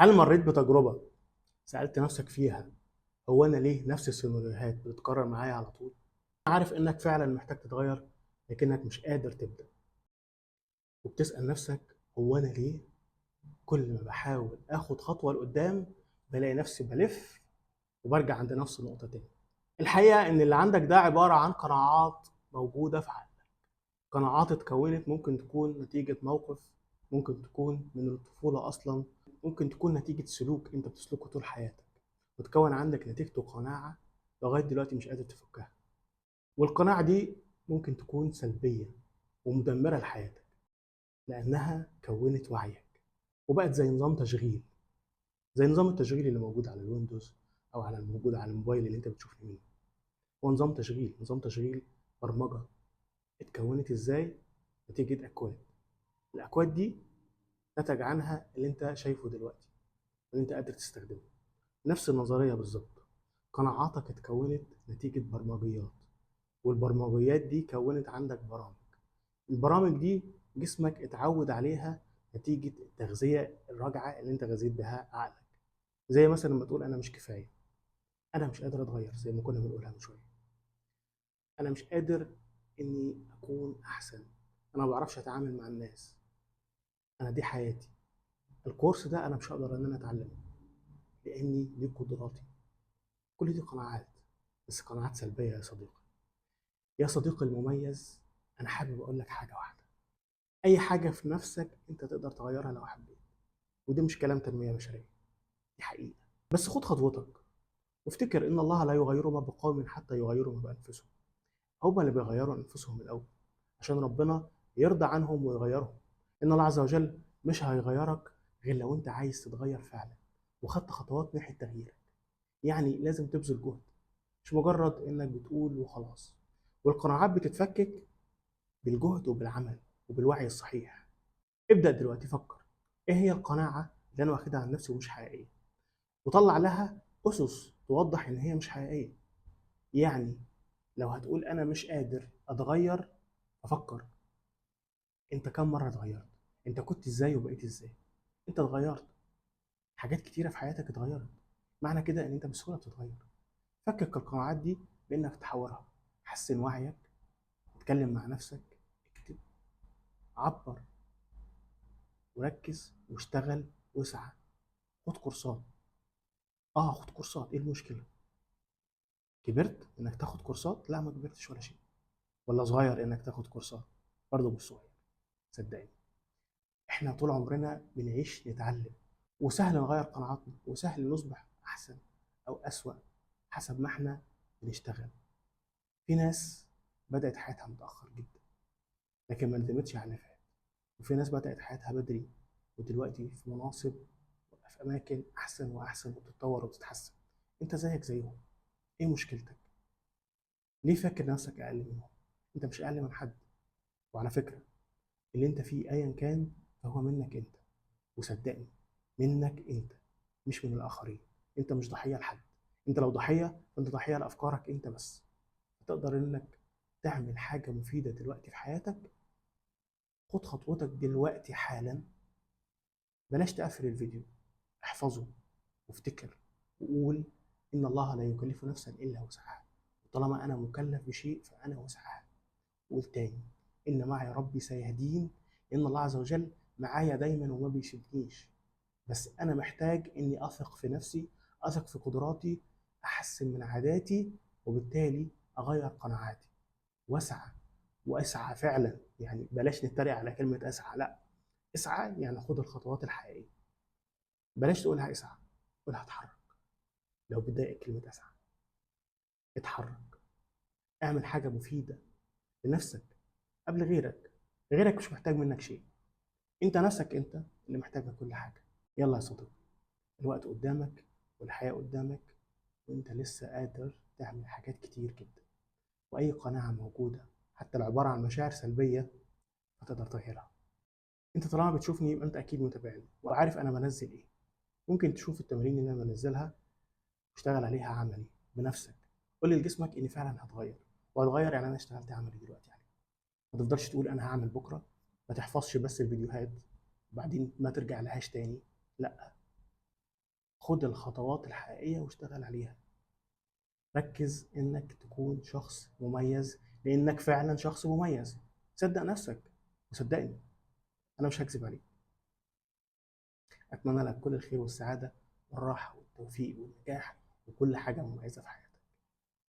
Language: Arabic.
هل مريت بتجربة سألت نفسك فيها هو أنا ليه نفس السيناريوهات بتتكرر معايا على طول؟ أنا عارف إنك فعلا محتاج تتغير لكنك مش قادر تبدأ، وبتسأل نفسك هو أنا ليه كل ما بحاول آخد خطوة لقدام بلاقي نفسي بلف وبرجع عند نفس النقطة تاني. الحقيقة إن اللي عندك ده عبارة عن قناعات موجودة في عقلك، قناعات اتكونت ممكن تكون نتيجة موقف، ممكن تكون من الطفولة أصلا، ممكن تكون نتيجة سلوك أنت بتسلكه طول حياتك وتكون عندك نتيجته قناعة لغاية دلوقتي مش قادر تفكها. والقناعة دي ممكن تكون سلبية ومدمرة لحياتك لأنها كونت وعيك وبقت زي نظام تشغيل، زي نظام التشغيل اللي موجود على الويندوز أو على الموجود على الموبايل اللي أنت بتشوفه منه. هو نظام تشغيل، نظام تشغيل برمجة اتكونت إزاي؟ نتيجة أكواد. الأكواد دي نتج عنها اللي أنت شايفه دلوقتي واللي أنت قادر تستخدمه. نفس النظرية بالظبط، قناعاتك اتكونت نتيجة برمجيات، والبرمجيات دي كونت عندك برامج. البرامج دي جسمك اتعود عليها نتيجة التغذية الراجعة اللي انت غذيت بها عقلك. زي مثلا لما تقول انا مش كفاية، انا مش قادر اتغير زي ما كنا بنقولها من شوية، انا مش قادر اني اكون احسن، انا ما بعرفش اتعامل مع الناس، انا دي حياتي، الكورس ده انا مش هقدر ان انا اتعلمه لاني دي قدراتي. كل دي قناعات، بس قناعات سلبية يا صديقي. يا صديقي المميز، انا حابب اقول لك حاجة واحدة، اي حاجة في نفسك انت تقدر تغيرها لو حبيت، ودي مش كلام تنمية بشرية، دي حقيقة. بس خد خطوتك وافتكر ان الله لا يغير ما بقوم حتى يغيروا ما بانفسهم. هم اللي بيغيروا انفسهم الاول عشان ربنا يرضى عنهم ويغيرهم. ان الله عز وجل مش هيغيرك غير لو انت عايز تتغير فعلا وخدت خطوات ناحية تغييرك. يعني لازم تبذل جهد، مش مجرد انك بتقول وخلاص. والقناعات بتتفكك بالجهد وبالعمل وبالوعي الصحيح. ابدأ دلوقتي فكر، ايه هي القناعة اللي انا واخدها عن نفسي ومش حقيقية، وطلع لها أسس توضح إن هي مش حقيقية. يعني لو هتقول أنا مش قادر أتغير، أفكر أنت كم مرة اتغيرت؟ أنت كنت إزاي وبقيت إزاي؟ أنت اتغيرت، حاجات كتيرة في حياتك اتغيرت، معنى كده إن أنت بسهولة بتتغير. فكك القناعات دي بإنك تحورها، حسن وعيك، اتكلم مع نفسك، اكتب، عبر، وركز واشتغل واسعى. خد كورسات، خد كورسات، ايه المشكلة؟ كبرت انك تاخد كورسات؟ لا، ما كبرتش ولا شيء. ولا صغير انك تاخد كورسات؟ برضه مش صغير. صدقني، احنا طول عمرنا بنعيش نتعلم، وسهل نغير قناعاتنا وسهل نصبح احسن او اسوأ حسب ما احنا بنشتغل. في ناس بدأت حياتها متأخر جدا لكن ما ندمتش على اللي فات، وفي ناس بدأت حياتها بدري ودلوقتي في مناصب وفي أماكن أحسن وأحسن وبتتطور وبتتحسن. أنت زيك زيهم، إيه مشكلتك؟ ليه فاكر نفسك أقل منهم؟ أنت مش أقل من حد. وعلى فكرة، اللي أنت فيه أيا كان فهو منك أنت، وصدقني، منك انت مش من الاخرين. انت مش ضحيه لحد، انت لو ضحيه فانت ضحيه لافكارك انت بس. تقدر انك تعمل حاجه مفيده دلوقتي في حياتك. خد خطوتك دلوقتي حالا. بلاش تقفل الفيديو، احفظه وافتكر وقول ان الله لا يكلف نفسا الا وسعها، طالما انا مكلف بشيء فانا وسعها. قول تاني، ان معي ربي سيهدين، ان الله عز وجل معايا دايما وما بيسيبنيش، بس انا محتاج اني اثق في نفسي، اثق في قدراتي، احسن من عاداتي، وبالتالي اغير قناعاتي واسعى. واسعى فعلا، يعني بلاش نتريق على كلمه اسعى، لا، اسعى يعني خد الخطوات الحقيقيه. بلاش تقولها اسعى، قولها اتحرك. لو بتضايقك كلمه اسعى، اتحرك، اعمل حاجه مفيده لنفسك قبل غيرك. غيرك مش محتاج منك شيء، انت نفسك انت اللي محتاج كل حاجه. يلا يا صديقي، الوقت قدامك والحياه قدامك، وانت لسه قادر تعمل حاجات كتير جدا. واي قناعه موجوده حتى لو عباره عن مشاعر سلبيه هتقدر تغيرها. انت طالما بتشوفني يبقى انت اكيد متابعني وعارف انا بنزل ايه. ممكن تشوف التمارين اللي انا بنزلها واشتغل عليها عملي بنفسك. قول لجسمك اني فعلا هتغير، وهتغير يعني انا اشتغلت عملي دلوقتي عليه. ما تفضلش تقول انا هعمل بكره، ما تحفظش بس الفيديوهات وبعدين ما ترجع لهاش تاني. لا، خد الخطوات الحقيقية واشتغل عليها. ركز إنك تكون شخص مميز، لأنك فعلا شخص مميز. صدق نفسك وصدقني أنا مش هكذب عليك. أتمنى لك كل الخير والسعادة والراحة والتوفيق والنجاح وكل حاجة مميزة في حياتك.